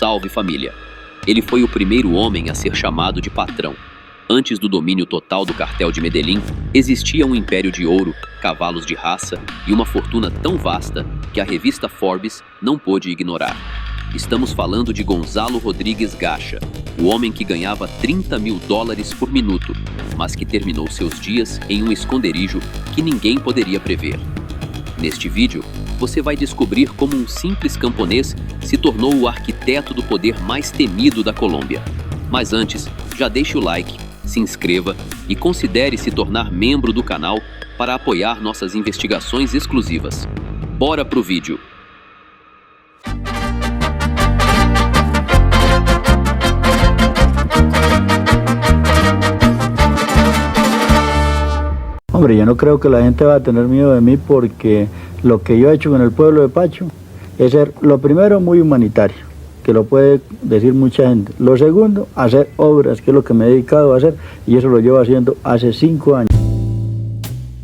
Salve família! Ele foi o primeiro homem a ser chamado de patrão. Antes do domínio total do cartel de Medellín, existia um império de ouro, cavalos de raça e uma fortuna tão vasta que a revista Forbes não pôde ignorar. Estamos falando de Gonzalo Rodrigues Gacha, o homem que ganhava $30 mil por minuto, mas que terminou seus dias em um esconderijo que ninguém poderia prever. Neste vídeo, você vai descobrir como um simples camponês se tornou o arquiteto do poder mais temido da Colômbia. Mas antes, já deixe o like, se inscreva e considere se tornar membro do canal para apoiar nossas investigações exclusivas. Bora pro vídeo! Hombre, yo no creo que la gente va a tener miedo de mí porque lo que yo he hecho con el pueblo de Pacho es ser, lo primero, muy humanitario, que lo puede decir mucha gente. Lo segundo, hacer obras, que es lo que me he dedicado a hacer, y eso lo llevo haciendo hace 5 años.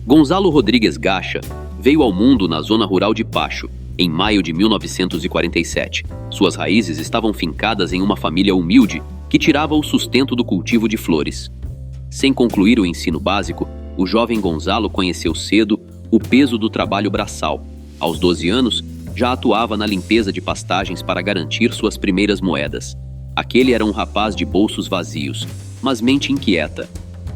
Gonzalo Rodrigues Gacha veio ao mundo na zona rural de Pacho, em maio de 1947. Suas raízes estavam fincadas em uma família humilde que tirava o sustento do cultivo de flores. Sem concluir o ensino básico, o jovem Gonzalo conheceu cedo o peso do trabalho braçal. Aos 12 anos, já atuava na limpeza de pastagens para garantir suas primeiras moedas. Aquele era um rapaz de bolsos vazios, mas mente inquieta.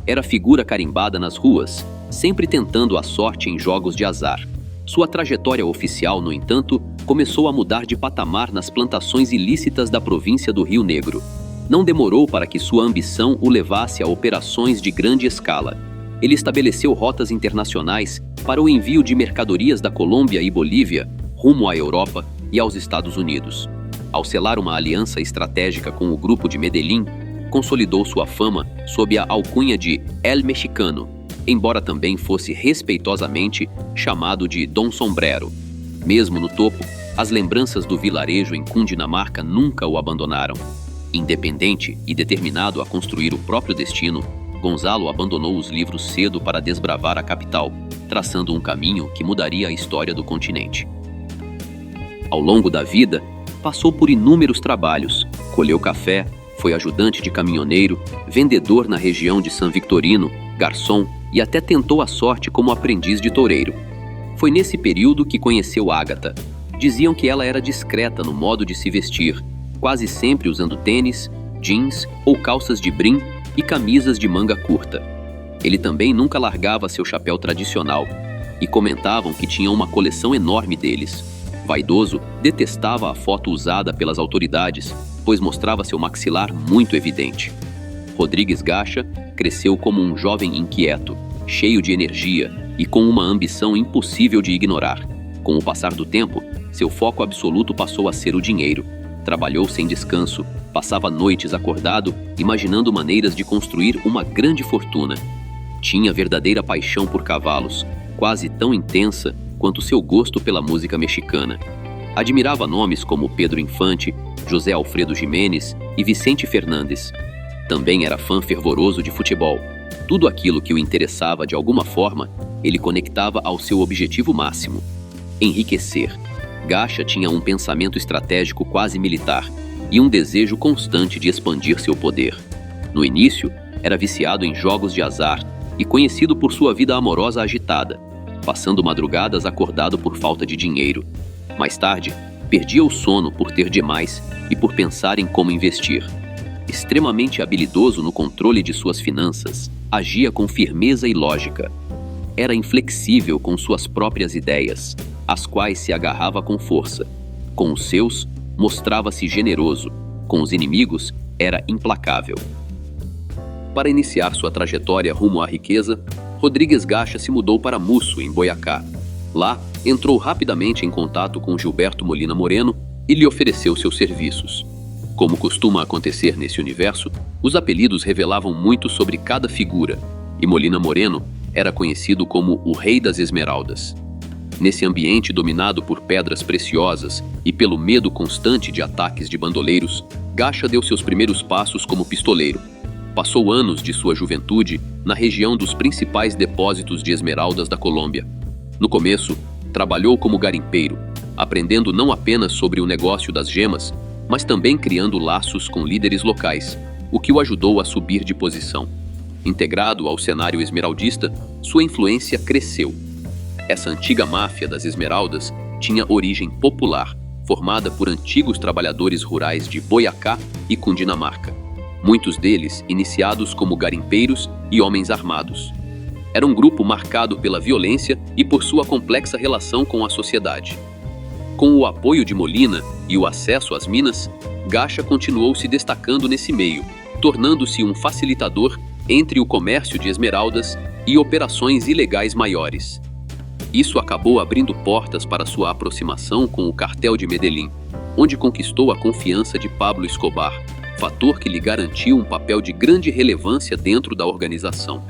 Era figura carimbada nas ruas, sempre tentando a sorte em jogos de azar. Sua trajetória oficial, no entanto, começou a mudar de patamar nas plantações ilícitas da província do Rio Negro. Não demorou para que sua ambição o levasse a operações de grande escala. Ele estabeleceu rotas internacionais para o envio de mercadorias da Colômbia e Bolívia rumo à Europa e aos Estados Unidos. Ao selar uma aliança estratégica com o grupo de Medellín, consolidou sua fama sob a alcunha de El Mexicano, embora também fosse respeitosamente chamado de Dom Sombrero. Mesmo no topo, as lembranças do vilarejo em Cundinamarca nunca o abandonaram. Independente e determinado a construir o próprio destino, Gonzalo abandonou os livros cedo para desbravar a capital, traçando um caminho que mudaria a história do continente. Ao longo da vida, passou por inúmeros trabalhos, colheu café, foi ajudante de caminhoneiro, vendedor na região de San Victorino, garçom e até tentou a sorte como aprendiz de toureiro. Foi nesse período que conheceu Ágata. Diziam que ela era discreta no modo de se vestir, quase sempre usando tênis, jeans ou calças de brim e camisas de manga curta. Ele também nunca largava seu chapéu tradicional, e comentavam que tinha uma coleção enorme deles. Vaidoso, detestava a foto usada pelas autoridades, pois mostrava seu maxilar muito evidente. Rodrigues Gacha cresceu como um jovem inquieto, cheio de energia e com uma ambição impossível de ignorar. Com o passar do tempo, seu foco absoluto passou a ser o dinheiro. Trabalhou sem descanso, passava noites acordado, imaginando maneiras de construir uma grande fortuna. Tinha verdadeira paixão por cavalos, quase tão intensa quanto seu gosto pela música mexicana. Admirava nomes como Pedro Infante, José Alfredo Jiménez e Vicente Fernandes. Também era fã fervoroso de futebol. Tudo aquilo que o interessava de alguma forma, ele conectava ao seu objetivo máximo: enriquecer. Gacha tinha um pensamento estratégico quase militar e um desejo constante de expandir seu poder. No início, era viciado em jogos de azar e conhecido por sua vida amorosa agitada, passando madrugadas acordado por falta de dinheiro. Mais tarde, perdia o sono por ter demais e por pensar em como investir. Extremamente habilidoso no controle de suas finanças, agia com firmeza e lógica. Era inflexível com suas próprias ideias, às quais se agarrava com força. Com os seus, mostrava-se generoso. Com os inimigos, era implacável. Para iniciar sua trajetória rumo à riqueza, Rodrigues Gacha se mudou para Musso, em Boyacá. Lá, entrou rapidamente em contato com Gilberto Molina Moreno e lhe ofereceu seus serviços. Como costuma acontecer nesse universo, os apelidos revelavam muito sobre cada figura, e Molina Moreno era conhecido como o Rei das Esmeraldas. Nesse ambiente dominado por pedras preciosas e pelo medo constante de ataques de bandoleiros, Gacha deu seus primeiros passos como pistoleiro. Passou anos de sua juventude na região dos principais depósitos de esmeraldas da Colômbia. No começo, trabalhou como garimpeiro, aprendendo não apenas sobre o negócio das gemas, mas também criando laços com líderes locais, o que o ajudou a subir de posição. Integrado ao cenário esmeraldista, sua influência cresceu. Essa antiga máfia das esmeraldas tinha origem popular, formada por antigos trabalhadores rurais de Boiacá e Cundinamarca, muitos deles iniciados como garimpeiros e homens armados. Era um grupo marcado pela violência e por sua complexa relação com a sociedade. Com o apoio de Molina e o acesso às minas, Gacha continuou se destacando nesse meio, tornando-se um facilitador entre o comércio de esmeraldas e operações ilegais maiores. Isso acabou abrindo portas para sua aproximação com o cartel de Medellín, onde conquistou a confiança de Pablo Escobar, fator que lhe garantiu um papel de grande relevância dentro da organização.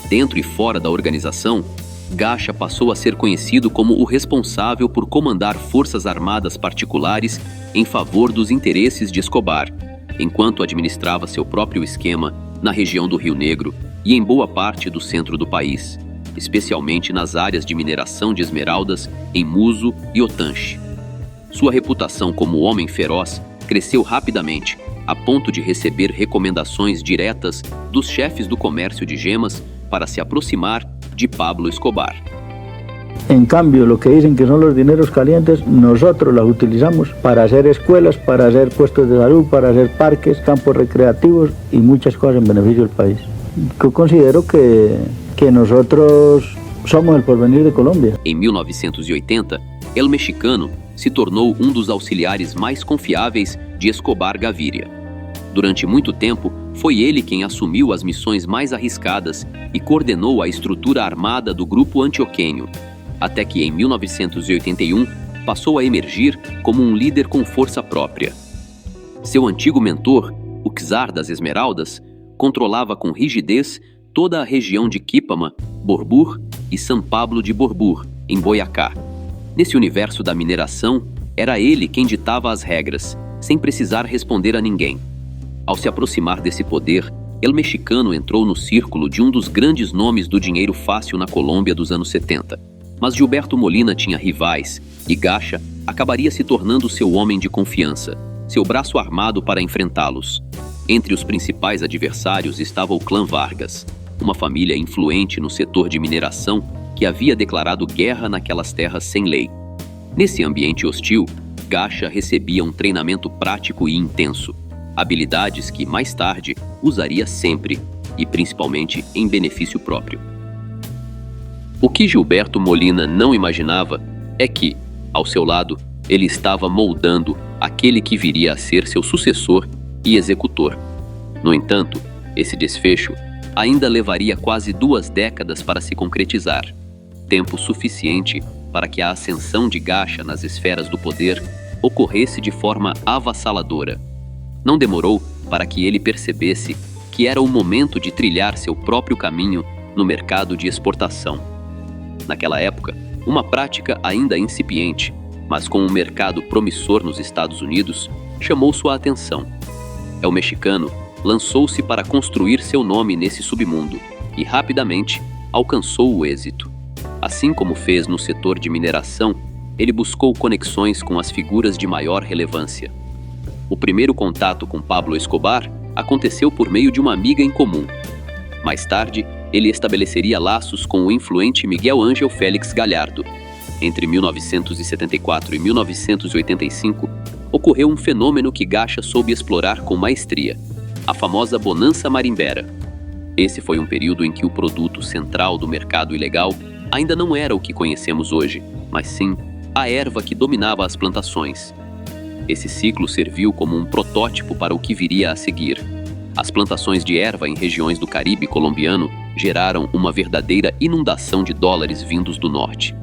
Dentro e fora da organização, Gacha passou a ser conhecido como o responsável por comandar forças armadas particulares em favor dos interesses de Escobar, enquanto administrava seu próprio esquema na região do Rio Negro e em boa parte do centro do país, especialmente nas áreas de mineração de esmeraldas em Muso e Otanche. Sua reputação como homem feroz cresceu rapidamente, a ponto de receber recomendações diretas dos chefes do comércio de gemas para se aproximar de Pablo Escobar. En cambio, lo que dicen que son los dineros calientes, nosotros los utilizamos para hacer escuelas, para hacer puestos de salud, para hacer parques, campos recreativos y muchas cosas en beneficio del país. Yo considero que nosotros somos el porvenir de Colombia. Em 1980, El Mexicano se tornou um dos auxiliares mais confiáveis de Escobar Gaviria. Durante muito tempo, foi ele quem assumiu as missões mais arriscadas e coordenou a estrutura armada do grupo antioquenho, até que em 1981 passou a emergir como um líder com força própria. Seu antigo mentor, o czar das Esmeraldas, controlava com rigidez toda a região de Quipama, Borbur e San Pablo de Borbur, em Boiacá. Nesse universo da mineração, era ele quem ditava as regras, sem precisar responder a ninguém. Ao se aproximar desse poder, El Mexicano entrou no círculo de um dos grandes nomes do dinheiro fácil na Colômbia dos anos 70. Mas Gilberto Molina tinha rivais e Gacha acabaria se tornando seu homem de confiança, seu braço armado para enfrentá-los. Entre os principais adversários estava o clã Vargas, uma família influente no setor de mineração que havia declarado guerra naquelas terras sem lei. Nesse ambiente hostil, Gacha recebia um treinamento prático e intenso, habilidades que mais tarde usaria sempre e principalmente em benefício próprio. O que Gilberto Molina não imaginava é que, ao seu lado, ele estava moldando aquele que viria a ser seu sucessor e executor. No entanto, esse desfecho ainda levaria quase 2 décadas para se concretizar, tempo suficiente para que a ascensão de Gacha nas esferas do poder ocorresse de forma avassaladora. Não demorou para que ele percebesse que era o momento de trilhar seu próprio caminho no mercado de exportação. Naquela época, uma prática ainda incipiente, mas com um mercado promissor nos Estados Unidos, chamou sua atenção. El Mexicano lançou-se para construir seu nome nesse submundo e rapidamente alcançou o êxito. Assim como fez no setor de mineração, ele buscou conexões com as figuras de maior relevância. O primeiro contato com Pablo Escobar aconteceu por meio de uma amiga em comum. Mais tarde, ele estabeleceria laços com o influente Miguel Ángel Félix Gallardo. Entre 1974 e 1985, ocorreu um fenômeno que Gacha soube explorar com maestria, a famosa Bonança Marimbera. Esse foi um período em que o produto central do mercado ilegal ainda não era o que conhecemos hoje, mas sim a erva que dominava as plantações. Esse ciclo serviu como um protótipo para o que viria a seguir. As plantações de erva em regiões do Caribe colombiano geraram uma verdadeira inundação de dólares vindos do norte.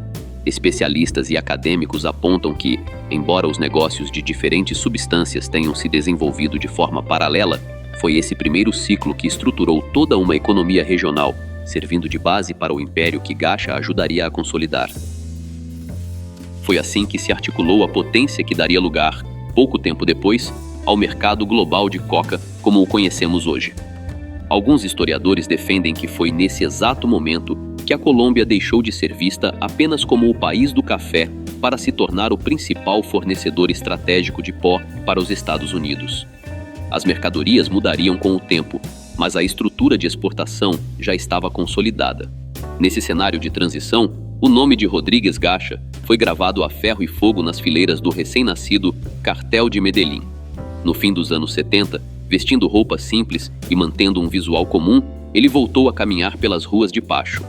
Especialistas e acadêmicos apontam que, embora os negócios de diferentes substâncias tenham se desenvolvido de forma paralela, foi esse primeiro ciclo que estruturou toda uma economia regional, servindo de base para o império que Gacha ajudaria a consolidar. Foi assim que se articulou a potência que daria lugar, pouco tempo depois, ao mercado global de coca como o conhecemos hoje. Alguns historiadores defendem que foi nesse exato momento que a Colômbia deixou de ser vista apenas como o país do café para se tornar o principal fornecedor estratégico de pó para os Estados Unidos. As mercadorias mudariam com o tempo, mas a estrutura de exportação já estava consolidada. Nesse cenário de transição, o nome de Rodríguez Gacha foi gravado a ferro e fogo nas fileiras do recém-nascido Cartel de Medellín. No fim dos anos 70, vestindo roupas simples e mantendo um visual comum, ele voltou a caminhar pelas ruas de Pacho.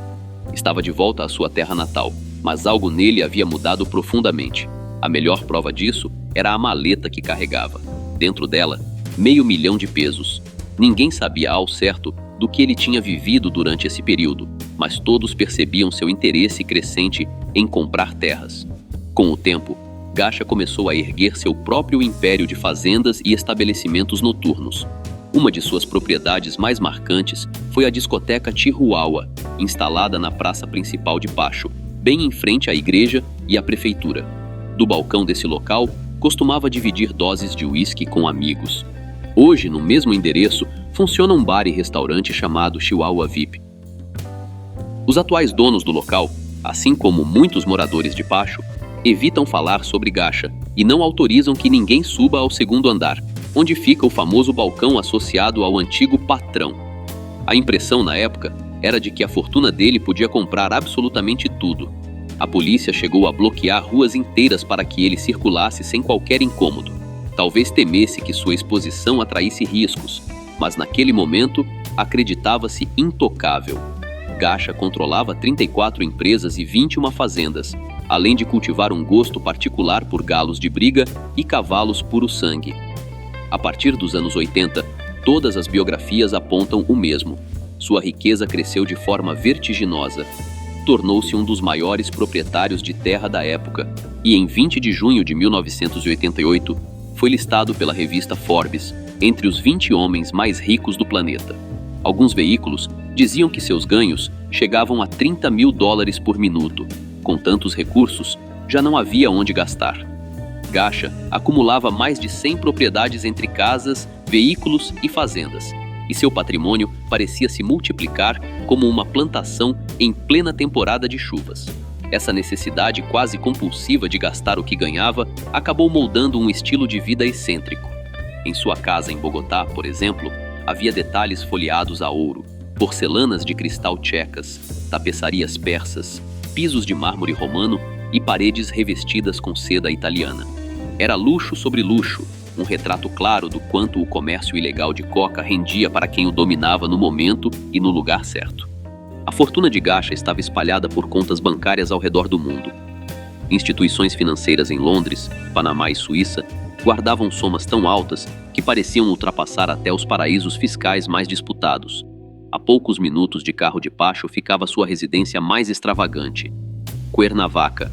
Estava de volta à sua terra natal, mas algo nele havia mudado profundamente. A melhor prova disso era a maleta que carregava. Dentro dela, 500 mil de pesos. Ninguém sabia ao certo do que ele tinha vivido durante esse período, mas todos percebiam seu interesse crescente em comprar terras. Com o tempo, Gacha começou a erguer seu próprio império de fazendas e estabelecimentos noturnos. Uma de suas propriedades mais marcantes foi a discoteca Chihuahua, instalada na praça principal de Pacho, bem em frente à igreja e à prefeitura. Do balcão desse local, costumava dividir doses de uísque com amigos. Hoje, no mesmo endereço, funciona um bar e restaurante chamado Chihuahua VIP. Os atuais donos do local, assim como muitos moradores de Pacho, evitam falar sobre Gacha e não autorizam que ninguém suba ao segundo andar, onde fica o famoso balcão associado ao antigo patrão. A impressão na época era de que a fortuna dele podia comprar absolutamente tudo. A polícia chegou a bloquear ruas inteiras para que ele circulasse sem qualquer incômodo. Talvez temesse que sua exposição atraísse riscos, mas naquele momento acreditava-se intocável. Gacha controlava 34 empresas e 21 fazendas, além de cultivar um gosto particular por galos de briga e cavalos puro sangue. A partir dos anos 80, todas as biografias apontam o mesmo. Sua riqueza cresceu de forma vertiginosa. Tornou-se um dos maiores proprietários de terra da época e, em 20 de junho de 1988, foi listado pela revista Forbes entre os 20 homens mais ricos do planeta. Alguns veículos diziam que seus ganhos chegavam a $30 mil por minuto. Com tantos recursos, já não havia onde gastar. Gacha acumulava mais de 100 propriedades entre casas, veículos e fazendas, e seu patrimônio parecia se multiplicar como uma plantação em plena temporada de chuvas. Essa necessidade quase compulsiva de gastar o que ganhava acabou moldando um estilo de vida excêntrico. Em sua casa em Bogotá, por exemplo, havia detalhes folheados a ouro, porcelanas de cristal tchecas, tapeçarias persas, pisos de mármore romano e paredes revestidas com seda italiana. Era luxo sobre luxo, um retrato claro do quanto o comércio ilegal de coca rendia para quem o dominava no momento e no lugar certo. A fortuna de Gacha estava espalhada por contas bancárias ao redor do mundo. Instituições financeiras em Londres, Panamá e Suíça guardavam somas tão altas que pareciam ultrapassar até os paraísos fiscais mais disputados. A poucos minutos de carro de Pacho ficava sua residência mais extravagante, Cuernavaca.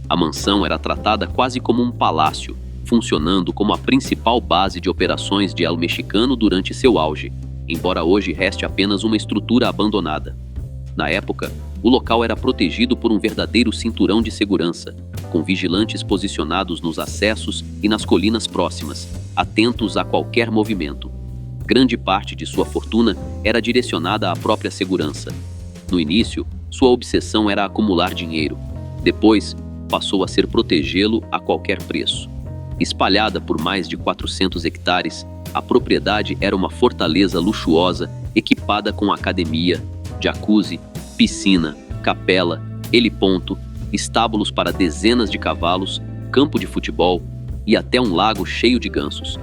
A mansão era tratada quase como um palácio, funcionando como a principal base de operações de El Mexicano durante seu auge, embora hoje reste apenas uma estrutura abandonada. Na época, o local era protegido por um verdadeiro cinturão de segurança, com vigilantes posicionados nos acessos e nas colinas próximas, atentos a qualquer movimento. Grande parte de sua fortuna era direcionada à própria segurança. No início, sua obsessão era acumular dinheiro. Depois, passou a ser protegê-lo a qualquer preço. Espalhada por mais de 400 hectares, a propriedade era uma fortaleza luxuosa equipada com academia, jacuzzi, piscina, capela, heliponto, estábulos para dezenas de cavalos, campo de futebol e até um lago cheio de gansos.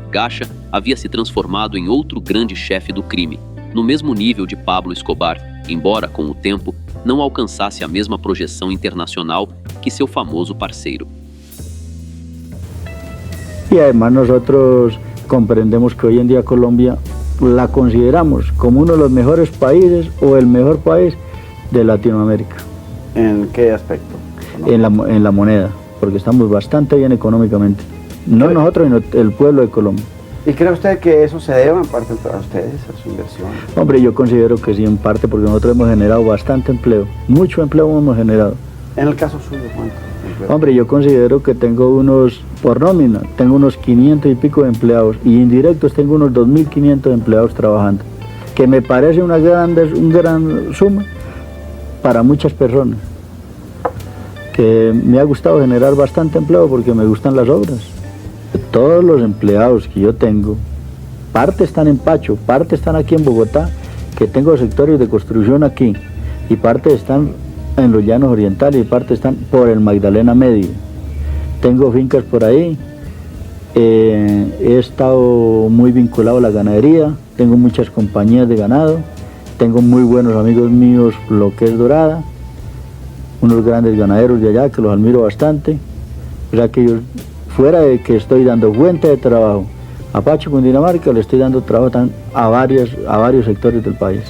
Gacha havia se transformado em outro grande chefe do crime, no mesmo nível de Pablo Escobar, embora, com o tempo, não alcançasse a mesma projeção internacional que seu famoso parceiro. Y además nosotros comprendemos que hoy en día Colombia la consideramos como uno de los mejores países o el mejor país de Latinoamérica. ¿En qué aspecto? En la moneda, porque estamos bastante bien económicamente. No nosotros, sino el pueblo de Colombia. ¿Y cree usted que eso se deba en parte a ustedes, a su inversión? Hombre, yo considero que sí, en parte, porque nosotros hemos generado bastante empleo. Mucho empleo hemos generado. En el caso suyo, ¿cuánto? Hombre, yo considero que tengo unos, por nómina, tengo unos 500 y pico de empleados, y indirectos tengo unos 2.500 empleados trabajando, que me parece una gran suma para muchas personas que me ha gustado generar bastante empleo porque me gustan las obras. Todos los empleados que yo tengo, parte están en Pacho, parte están aquí en Bogotá, que tengo sectores de construcción aquí, y parte están en los Llanos Orientales y parte están por el Magdalena Medio. Tengo fincas por ahí, he estado muy vinculado a la ganadería, tengo muchas compañías de ganado, tengo muy buenos amigos míos, lo que es Dorada, unos grandes ganaderos de allá que los admiro bastante. O sea que yo, fuera de que estoy dando fuente de trabajo a Pacho, Cundinamarca, le estoy dando trabajo a varios sectores del país.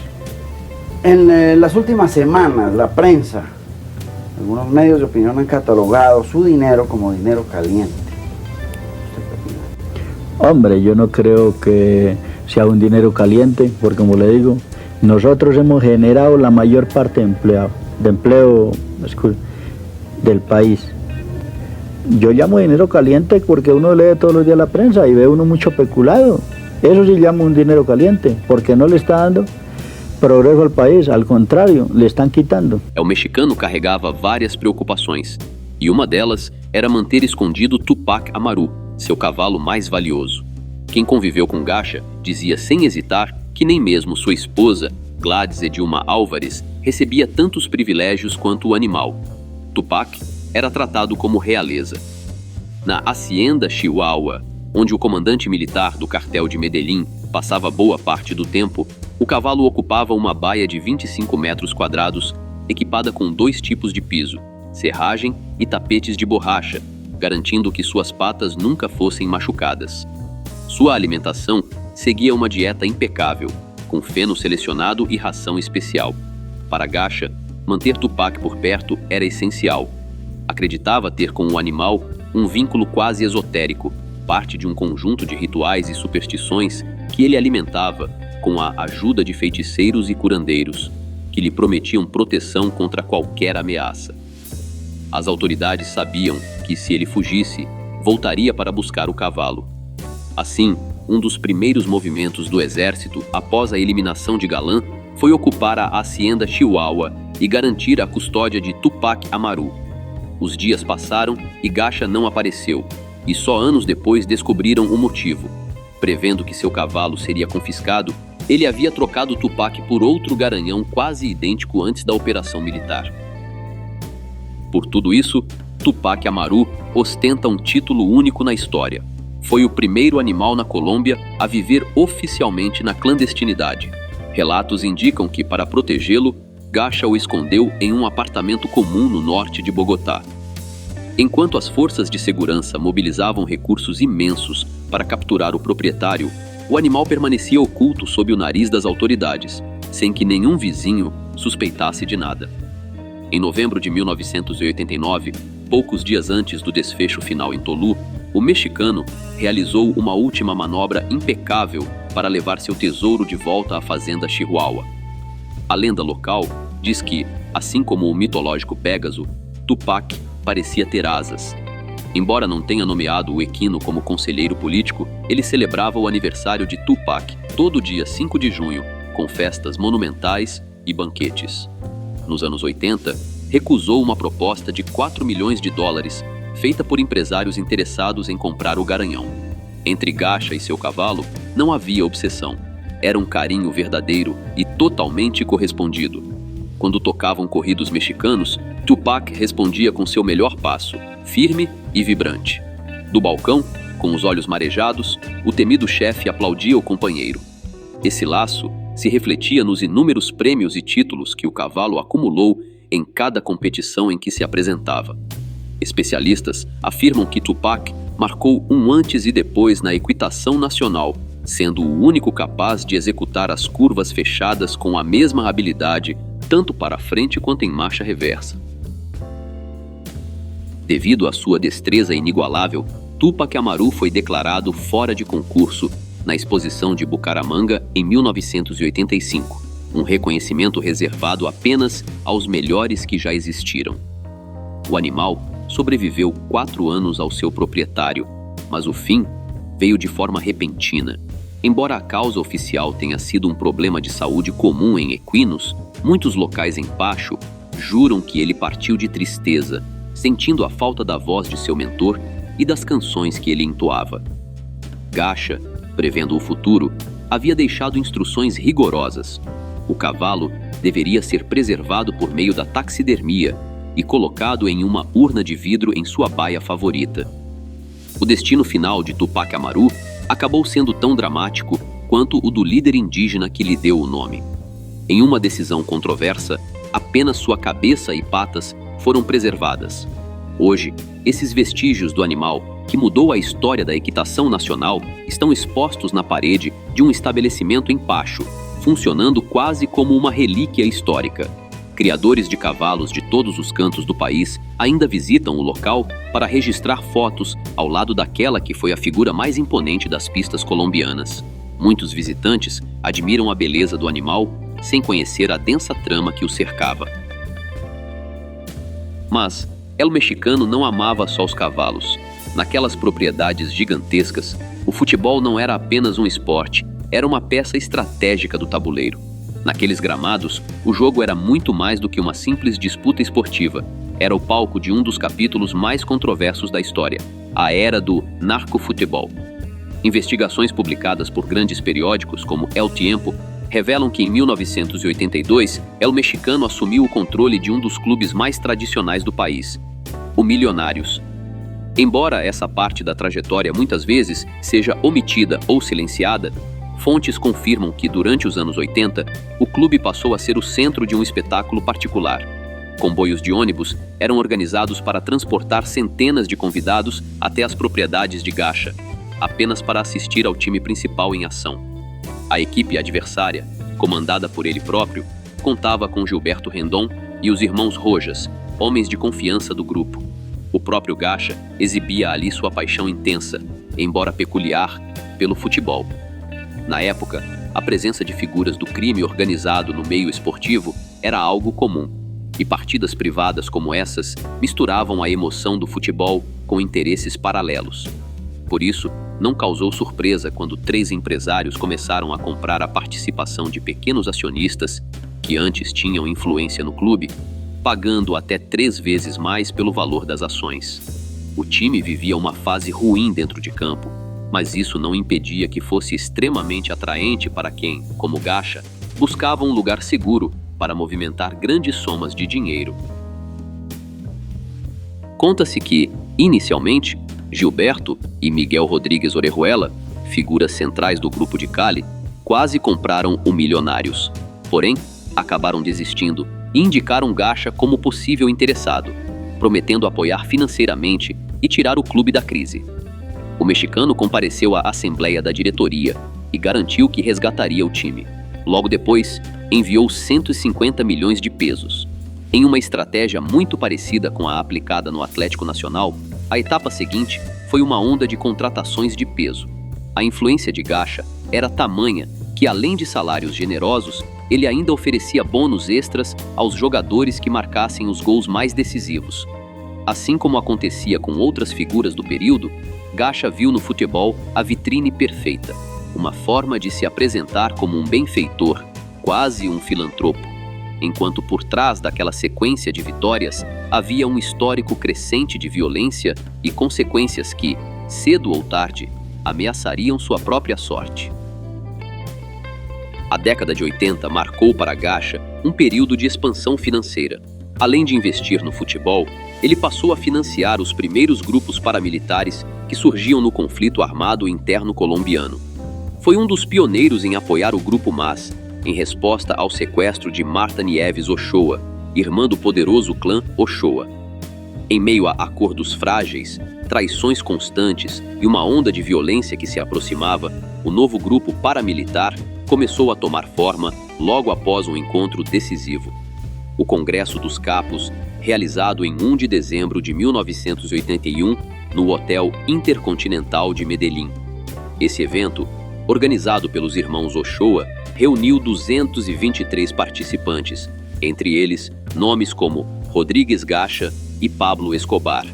En las últimas semanas, la prensa, algunos medios de opinión han catalogado su dinero como dinero caliente. Hombre, yo no creo que sea un dinero caliente, porque como le digo, nosotros hemos generado la mayor parte de empleo del país. Yo llamo dinero caliente porque uno lee todos los días la prensa y ve uno mucho peculado. Eso sí llamo un dinero caliente, porque no le está dando progreso al país, al contrário, le estão quitando. O mexicano carregava várias preocupações, e uma delas era manter escondido Tupac Amaru, seu cavalo mais valioso. Quem conviveu com Gacha dizia sem hesitar que nem mesmo sua esposa, Gladys Edilma Álvares, recebia tantos privilégios quanto o animal. Tupac era tratado como realeza. Na Hacienda Chihuahua, onde o comandante militar do cartel de Medellín passava boa parte do tempo, o cavalo ocupava uma baia de 25 metros quadrados, equipada com 2 tipos de piso, serragem e tapetes de borracha, garantindo que suas patas nunca fossem machucadas. Sua alimentação seguia uma dieta impecável, com feno selecionado e ração especial. Para Gacha, manter Tupac por perto era essencial. Acreditava ter com o animal um vínculo quase esotérico, parte de um conjunto de rituais e superstições que ele alimentava com a ajuda de feiticeiros e curandeiros, que lhe prometiam proteção contra qualquer ameaça. As autoridades sabiam que, se ele fugisse, voltaria para buscar o cavalo. Assim, um dos primeiros movimentos do exército após a eliminação de Galã foi ocupar a Hacienda Chihuahua e garantir a custódia de Tupac Amaru. Os dias passaram e Gacha não apareceu, e só anos depois descobriram o motivo. Prevendo que seu cavalo seria confiscado, ele havia trocado Tupac por outro garanhão quase idêntico antes da operação militar. Por tudo isso, Tupac Amaru ostenta um título único na história. Foi o primeiro animal na Colômbia a viver oficialmente na clandestinidade. Relatos indicam que, para protegê-lo, Gacha o escondeu em um apartamento comum no norte de Bogotá. Enquanto as forças de segurança mobilizavam recursos imensos para capturar o proprietário, o animal permanecia oculto sob o nariz das autoridades, sem que nenhum vizinho suspeitasse de nada. Em novembro de 1989, poucos dias antes do desfecho final em Tolú, o mexicano realizou uma última manobra impecável para levar seu tesouro de volta à fazenda Chihuahua. A lenda local diz que, assim como o mitológico Pégaso, Tupac parecia ter asas. Embora não tenha nomeado o equino como conselheiro político, ele celebrava o aniversário de Tupac todo dia 5 de junho, com festas monumentais e banquetes. Nos anos 80, recusou uma proposta de 4 milhões de dólares, feita por empresários interessados em comprar o garanhão. Entre Gacha e seu cavalo, não havia obsessão. Era um carinho verdadeiro e totalmente correspondido. Quando tocavam corridos mexicanos, Tupac respondia com seu melhor passo, firme e vibrante. Do balcão, com os olhos marejados, o temido chefe aplaudia o companheiro. Esse laço se refletia nos inúmeros prêmios e títulos que o cavalo acumulou em cada competição em que se apresentava. Especialistas afirmam que Tupac marcou um antes e depois na equitação nacional, sendo o único capaz de executar as curvas fechadas com a mesma habilidade, tanto para frente quanto em marcha reversa. Devido à sua destreza inigualável, Tupac Amaru foi declarado fora de concurso na exposição de Bucaramanga em 1985, um reconhecimento reservado apenas aos melhores que já existiram. O animal sobreviveu 4 anos ao seu proprietário, mas o fim veio de forma repentina. Embora a causa oficial tenha sido um problema de saúde comum em equinos, muitos locais em Pacho juram que ele partiu de tristeza, sentindo a falta da voz de seu mentor e das canções que ele entoava. Gacha, prevendo o futuro, havia deixado instruções rigorosas. O cavalo deveria ser preservado por meio da taxidermia e colocado em uma urna de vidro em sua baia favorita. O destino final de Tupac Amaru acabou sendo tão dramático quanto o do líder indígena que lhe deu o nome. Em uma decisão controversa, apenas sua cabeça e patas foram preservadas. Hoje, esses vestígios do animal, que mudou a história da equitação nacional, estão expostos na parede de um estabelecimento em Pacho, funcionando quase como uma relíquia histórica. Criadores de cavalos de todos os cantos do país ainda visitam o local para registrar fotos ao lado daquela que foi a figura mais imponente das pistas colombianas. Muitos visitantes admiram a beleza do animal sem conhecer a densa trama que o cercava. Mas El Mexicano não amava só os cavalos. Naquelas propriedades gigantescas, o futebol não era apenas um esporte, era uma peça estratégica do tabuleiro. Naqueles gramados, o jogo era muito mais do que uma simples disputa esportiva. Era o palco de um dos capítulos mais controversos da história, a era do narcofutebol. Investigações publicadas por grandes periódicos como El Tiempo revelam que em 1982, El Mexicano assumiu o controle de um dos clubes mais tradicionais do país, o Millonarios. Embora essa parte da trajetória muitas vezes seja omitida ou silenciada, fontes confirmam que durante os anos 80, o clube passou a ser o centro de um espetáculo particular. Comboios de ônibus eram organizados para transportar centenas de convidados até as propriedades de Gacha, apenas para assistir ao time principal em ação. A equipe adversária, comandada por ele próprio, contava com Gilberto Rendon e os irmãos Rojas, homens de confiança do grupo. O próprio Gacha exibia ali sua paixão intensa, embora peculiar, pelo futebol. Na época, a presença de figuras do crime organizado no meio esportivo era algo comum, e partidas privadas como essas misturavam a emoção do futebol com interesses paralelos. Por isso, não causou surpresa quando 3 empresários começaram a comprar a participação de pequenos acionistas que antes tinham influência no clube, pagando até 3 vezes mais pelo valor das ações. O time vivia uma fase ruim dentro de campo, mas isso não impedia que fosse extremamente atraente para quem, como Gacha, buscava um lugar seguro para movimentar grandes somas de dinheiro. Conta-se que, inicialmente, Gilberto e Miguel Rodrigues Orejuela, figuras centrais do grupo de Cali, quase compraram o Millonarios. Porém, acabaram desistindo e indicaram Gacha como possível interessado, prometendo apoiar financeiramente e tirar o clube da crise. O mexicano compareceu à assembleia da diretoria e garantiu que resgataria o time. Logo depois, enviou 150 milhões de pesos. Em uma estratégia muito parecida com a aplicada no Atlético Nacional, a etapa seguinte foi uma onda de contratações de peso. A influência de Gacha era tamanha que, além de salários generosos, ele ainda oferecia bônus extras aos jogadores que marcassem os gols mais decisivos. Assim como acontecia com outras figuras do período, Gacha viu no futebol a vitrine perfeita, uma forma de se apresentar como um benfeitor, quase um filantropo, enquanto por trás daquela sequência de vitórias havia um histórico crescente de violência e consequências que, cedo ou tarde, ameaçariam sua própria sorte. A década de 80 marcou para Gacha um período de expansão financeira. Além de investir no futebol, ele passou a financiar os primeiros grupos paramilitares que surgiam no conflito armado interno colombiano. Foi um dos pioneiros em apoiar o Grupo MAS, em resposta ao sequestro de Marta Nieves Ochoa, irmã do poderoso clã Ochoa. Em meio a acordos frágeis, traições constantes e uma onda de violência que se aproximava, o novo grupo paramilitar começou a tomar forma logo após um encontro decisivo. O Congresso dos Capos, realizado em 1 de dezembro de 1981, no Hotel Intercontinental de Medellín. Esse evento, organizado pelos irmãos Ochoa, reuniu 223 participantes, entre eles nomes como Rodrigues Gacha e Pablo Escobar.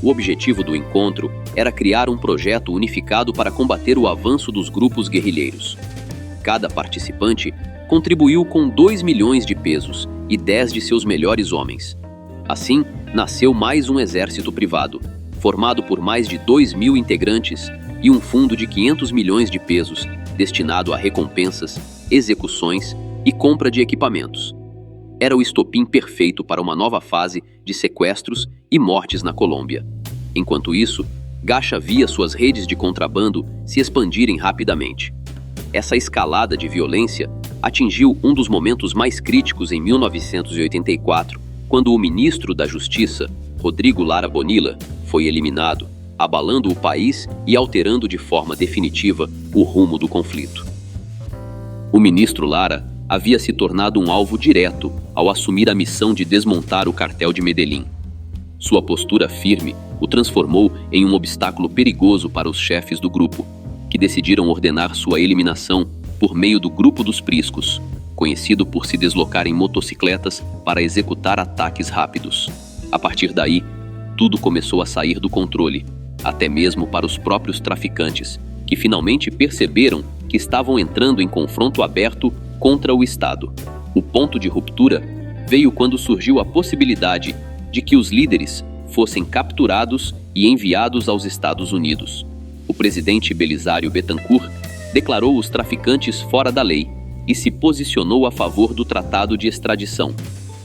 O objetivo do encontro era criar um projeto unificado para combater o avanço dos grupos guerrilheiros. Cada participante contribuiu com 2 milhões de pesos e 10 de seus melhores homens. Assim, nasceu mais um exército privado, formado por mais de 2.000 integrantes e um fundo de 500 milhões de pesos destinado a recompensas, execuções e compra de equipamentos. Era o estopim perfeito para uma nova fase de sequestros e mortes na Colômbia. Enquanto isso, Gacha via suas redes de contrabando se expandirem rapidamente. Essa escalada de violência atingiu um dos momentos mais críticos em 1984, quando o ministro da Justiça, Rodrigo Lara Bonilla, foi eliminado, abalando o país e alterando de forma definitiva o rumo do conflito. O ministro Lara havia se tornado um alvo direto ao assumir a missão de desmontar o cartel de Medellín. Sua postura firme o transformou em um obstáculo perigoso para os chefes do grupo, que decidiram ordenar sua eliminação por meio do Grupo dos Priscos, conhecido por se deslocar em motocicletas para executar ataques rápidos. A partir daí, tudo começou a sair do controle, até mesmo para os próprios traficantes, que finalmente perceberam que estavam entrando em confronto aberto contra o Estado. O ponto de ruptura veio quando surgiu a possibilidade de que os líderes fossem capturados e enviados aos Estados Unidos. O presidente Belisário Bettencourt declarou os traficantes fora da lei e se posicionou a favor do tratado de extradição.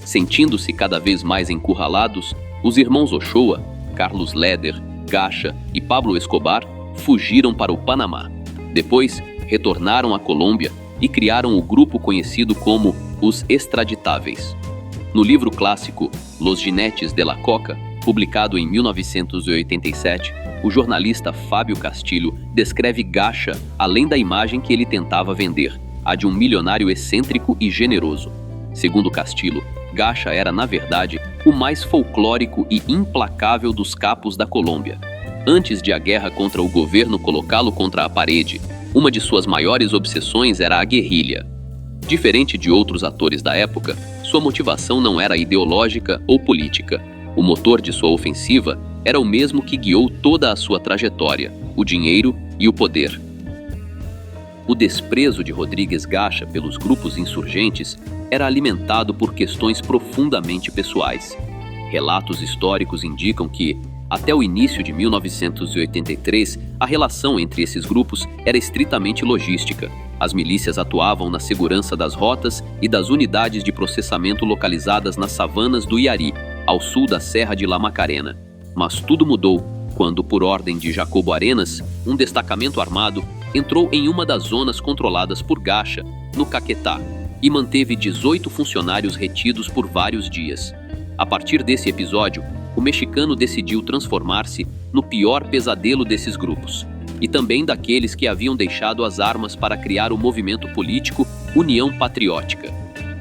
Sentindo-se cada vez mais encurralados, os irmãos Ochoa, Carlos Leder, Gacha e Pablo Escobar fugiram para o Panamá. Depois, retornaram à Colômbia e criaram o grupo conhecido como os Extraditáveis. No livro clássico Los Jinetes de la Coca, publicado em 1987, o jornalista Fábio Castilho descreve Gacha além da imagem que ele tentava vender, a de um milionário excêntrico e generoso. Segundo Castilho, Gacha era, na verdade, o mais folclórico e implacável dos capos da Colômbia. Antes de a guerra contra o governo colocá-lo contra a parede, uma de suas maiores obsessões era a guerrilha. Diferente de outros atores da época, sua motivação não era ideológica ou política. O motor de sua ofensiva era o mesmo que guiou toda a sua trajetória: o dinheiro e o poder. O desprezo de Rodríguez Gacha pelos grupos insurgentes era alimentado por questões profundamente pessoais. Relatos históricos indicam que, até o início de 1983, a relação entre esses grupos era estritamente logística. As milícias atuavam na segurança das rotas e das unidades de processamento localizadas nas savanas do Iari, ao sul da Serra de La Macarena. Mas tudo mudou quando, por ordem de Jacobo Arenas, um destacamento armado entrou em uma das zonas controladas por Gacha, no Caquetá, e manteve 18 funcionários retidos por vários dias. A partir desse episódio, o mexicano decidiu transformar-se no pior pesadelo desses grupos, e também daqueles que haviam deixado as armas para criar o movimento político União Patriótica.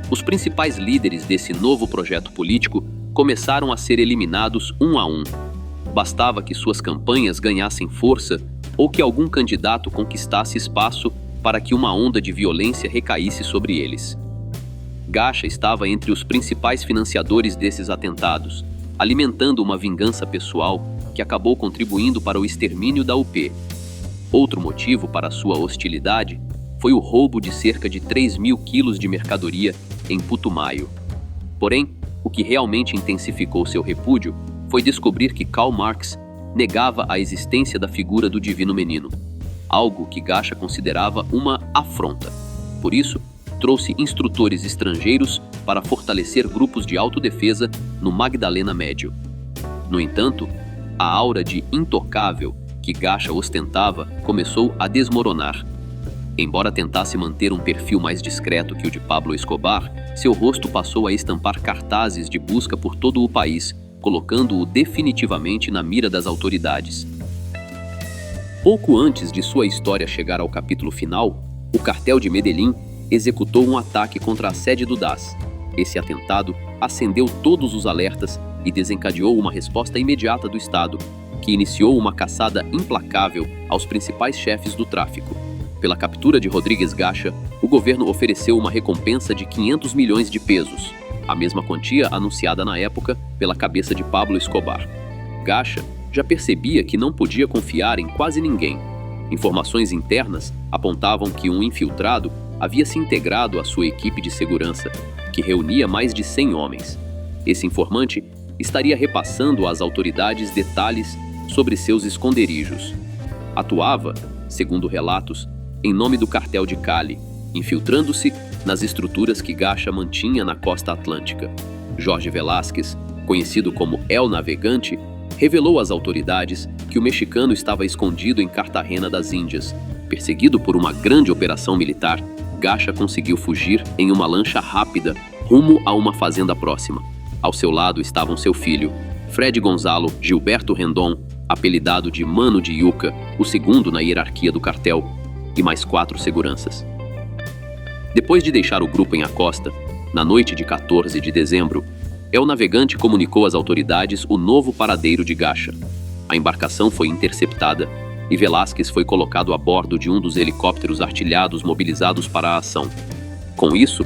Os principais líderes desse novo projeto político começaram a ser eliminados um a um. Bastava que suas campanhas ganhassem força ou que algum candidato conquistasse espaço para que uma onda de violência recaísse sobre eles. Gacha estava entre os principais financiadores desses atentados, alimentando uma vingança pessoal que acabou contribuindo para o extermínio da UP. Outro motivo para sua hostilidade foi o roubo de cerca de 3.000 quilos de mercadoria em Putumayo. Porém, o que realmente intensificou seu repúdio foi descobrir que Karl Marx negava a existência da figura do Divino Menino, algo que Gacha considerava uma afronta. Por isso, trouxe instrutores estrangeiros para fortalecer grupos de autodefesa no Magdalena Médio. No entanto, a aura de intocável que Gacha ostentava começou a desmoronar. Embora tentasse manter um perfil mais discreto que o de Pablo Escobar, seu rosto passou a estampar cartazes de busca por todo o país, colocando-o definitivamente na mira das autoridades. Pouco antes de sua história chegar ao capítulo final, o cartel de Medellín executou um ataque contra a sede do DAS. Esse atentado acendeu todos os alertas e desencadeou uma resposta imediata do Estado, que iniciou uma caçada implacável aos principais chefes do tráfico. Pela captura de Rodríguez Gacha, o governo ofereceu uma recompensa de 500 milhões de pesos, a mesma quantia anunciada na época pela cabeça de Pablo Escobar. Gacha já percebia que não podia confiar em quase ninguém. Informações internas apontavam que um infiltrado havia se integrado à sua equipe de segurança, que reunia mais de 100 homens. Esse informante estaria repassando às autoridades detalhes sobre seus esconderijos. Atuava, segundo relatos, em nome do cartel de Cali, infiltrando-se nas estruturas que Gacha mantinha na costa atlântica. Jorge Velásquez, conhecido como El Navegante, revelou às autoridades que o mexicano estava escondido em Cartagena das Índias. Perseguido por uma grande operação militar, Gacha conseguiu fugir em uma lancha rápida rumo a uma fazenda próxima. Ao seu lado estavam seu filho, Fred Gonzalo Gilberto Rendon, apelidado de Mano de Yuca, o segundo na hierarquia do cartel, e mais 4 seguranças. Depois de deixar o grupo em Acosta, na noite de 14 de dezembro, El Navegante comunicou às autoridades o novo paradeiro de Gacha. A embarcação foi interceptada e Velásquez foi colocado a bordo de um dos helicópteros artilhados mobilizados para a ação. Com isso,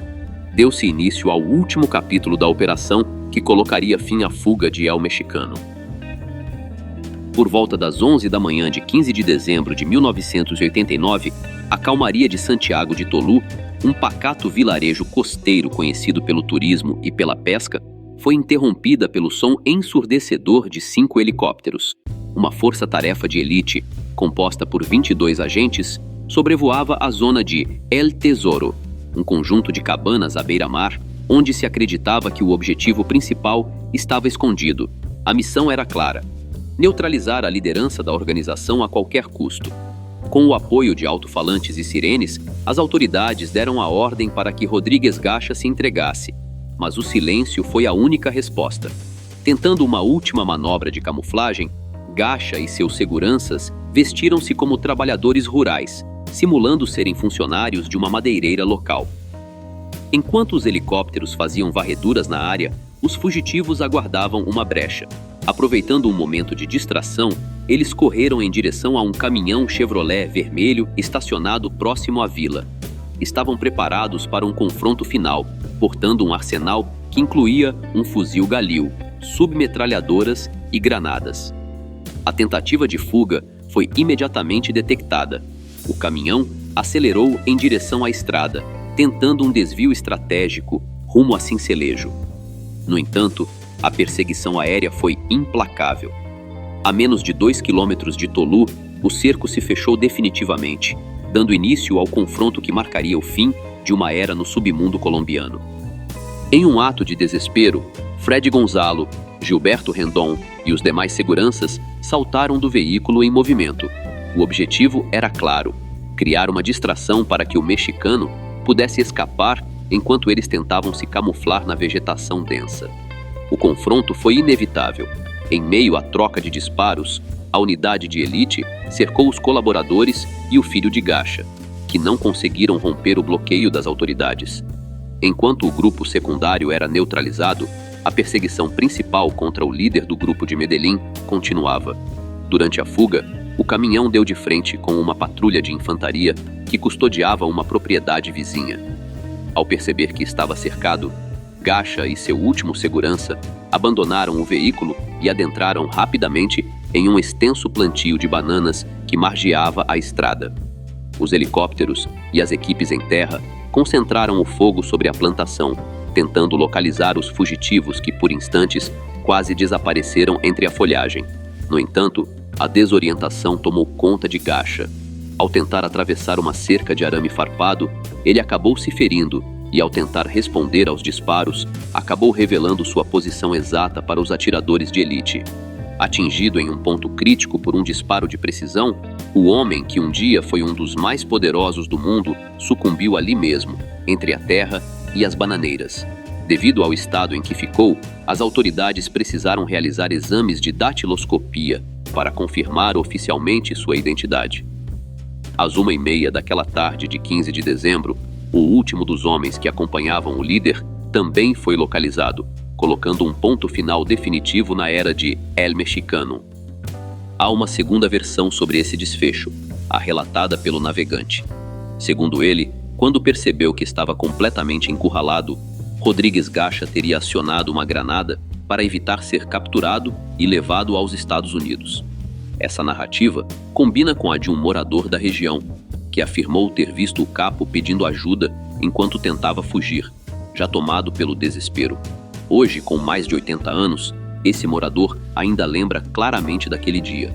deu-se início ao último capítulo da operação que colocaria fim à fuga de El Mexicano. Por volta das 11 da manhã de 15 de dezembro de 1989, a calmaria de Santiago de Tolú, um pacato vilarejo costeiro conhecido pelo turismo e pela pesca, foi interrompida pelo som ensurdecedor de 5 helicópteros. Uma força-tarefa de elite, composta por 22 agentes, sobrevoava a zona de El Tesoro, um conjunto de cabanas à beira-mar, onde se acreditava que o objetivo principal estava escondido. A missão era clara: neutralizar a liderança da organização a qualquer custo. Com o apoio de alto-falantes e sirenes, as autoridades deram a ordem para que Rodrigues Gacha se entregasse, mas o silêncio foi a única resposta. Tentando uma última manobra de camuflagem, Gacha e seus seguranças vestiram-se como trabalhadores rurais, simulando serem funcionários de uma madeireira local. Enquanto os helicópteros faziam varreduras na área, os fugitivos aguardavam uma brecha. Aproveitando um momento de distração, eles correram em direção a um caminhão Chevrolet vermelho estacionado próximo à vila. Estavam preparados para um confronto final, portando um arsenal que incluía um fuzil Galil, submetralhadoras e granadas. A tentativa de fuga foi imediatamente detectada. O caminhão acelerou em direção à estrada, tentando um desvio estratégico rumo a Sincelejo. No entanto, a perseguição aérea foi implacável. A menos de 2 quilômetros de Tolú, o cerco se fechou definitivamente, dando início ao confronto que marcaria o fim de uma era no submundo colombiano. Em um ato de desespero, Fred Gonzalo, Gilberto Rendon e os demais seguranças saltaram do veículo em movimento. O objetivo era claro: criar uma distração para que o mexicano pudesse escapar enquanto eles tentavam se camuflar na vegetação densa. O confronto foi inevitável. Em meio à troca de disparos, a unidade de elite cercou os colaboradores e o filho de Gacha, que não conseguiram romper o bloqueio das autoridades. Enquanto o grupo secundário era neutralizado, a perseguição principal contra o líder do grupo de Medellín continuava. Durante a fuga, o caminhão deu de frente com uma patrulha de infantaria que custodiava uma propriedade vizinha. Ao perceber que estava cercado, Gacha e seu último segurança abandonaram o veículo e adentraram rapidamente em um extenso plantio de bananas que margeava a estrada. Os helicópteros e as equipes em terra concentraram o fogo sobre a plantação, tentando localizar os fugitivos que, por instantes, quase desapareceram entre a folhagem. No entanto, a desorientação tomou conta de Gacha. Ao tentar atravessar uma cerca de arame farpado, ele acabou se ferindo e, ao tentar responder aos disparos, acabou revelando sua posição exata para os atiradores de elite. Atingido em um ponto crítico por um disparo de precisão, o homem que um dia foi um dos mais poderosos do mundo sucumbiu ali mesmo, entre a terra e as bananeiras. Devido ao estado em que ficou, as autoridades precisaram realizar exames de datiloscopia para confirmar oficialmente sua identidade. Às 1h30 daquela tarde de 15 de dezembro, o último dos homens que acompanhavam o líder também foi localizado, colocando um ponto final definitivo na era de El Mexicano. Há uma segunda versão sobre esse desfecho, a relatada pelo navegante. Segundo ele, quando percebeu que estava completamente encurralado, Rodrigues Gacha teria acionado uma granada para evitar ser capturado e levado aos Estados Unidos. Essa narrativa combina com a de um morador da região, que afirmou ter visto o capo pedindo ajuda enquanto tentava fugir, já tomado pelo desespero. Hoje, com mais de 80 anos, Esse morador ainda lembra claramente daquele dia.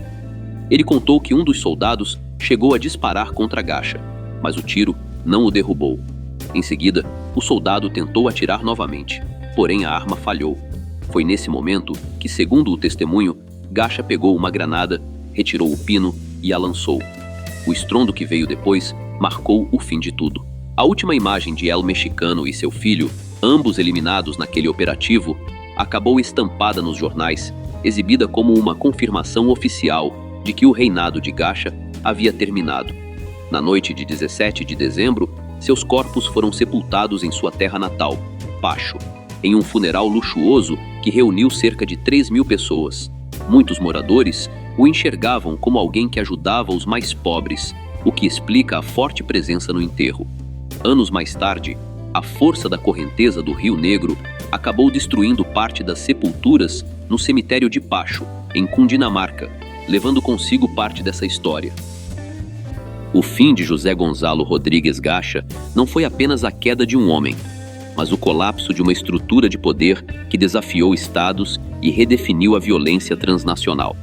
Ele contou que um dos soldados chegou a disparar contra Gacha, mas o tiro não o derrubou. Em seguida, o soldado tentou atirar novamente, porém a arma falhou. Foi nesse momento que, segundo o testemunho, Gacha pegou uma granada, retirou o pino e a lançou. O estrondo que veio depois marcou o fim de tudo. A última imagem de El Mexicano e seu filho, ambos eliminados naquele operativo, acabou estampada nos jornais, exibida como uma confirmação oficial de que o reinado de Gacha havia terminado. Na noite de 17 de dezembro, seus corpos foram sepultados em sua terra natal, Pacho, em um funeral luxuoso que reuniu cerca de 3.000 pessoas. Muitos moradores o enxergavam como alguém que ajudava os mais pobres, o que explica a forte presença no enterro. Anos mais tarde, a força da correnteza do Rio Negro acabou destruindo parte das sepulturas no cemitério de Pacho, em Cundinamarca, levando consigo parte dessa história. O fim de José Gonzalo Rodrigues Gacha não foi apenas a queda de um homem, mas o colapso de uma estrutura de poder que desafiou estados e redefiniu a violência transnacional.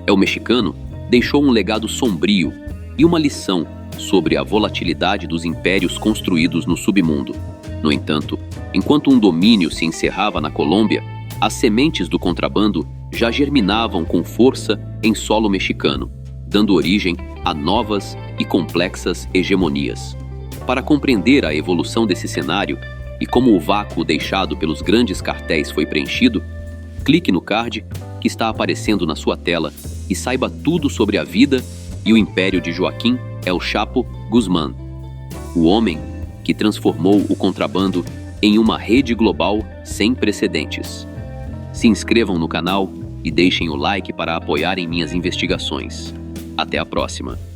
El Mexicano deixou um legado sombrio e uma lição sobre a volatilidade dos impérios construídos no submundo. No entanto, enquanto um domínio se encerrava na Colômbia, as sementes do contrabando já germinavam com força em solo mexicano, dando origem a novas e complexas hegemonias. Para compreender a evolução desse cenário e como o vácuo deixado pelos grandes cartéis foi preenchido, clique no card que está aparecendo na sua tela e saiba tudo sobre a vida e o império de Joaquim El Chapo Guzmán, o homem que transformou o contrabando em uma rede global sem precedentes. Se inscrevam no canal e deixem o like para apoiarem minhas investigações. Até a próxima!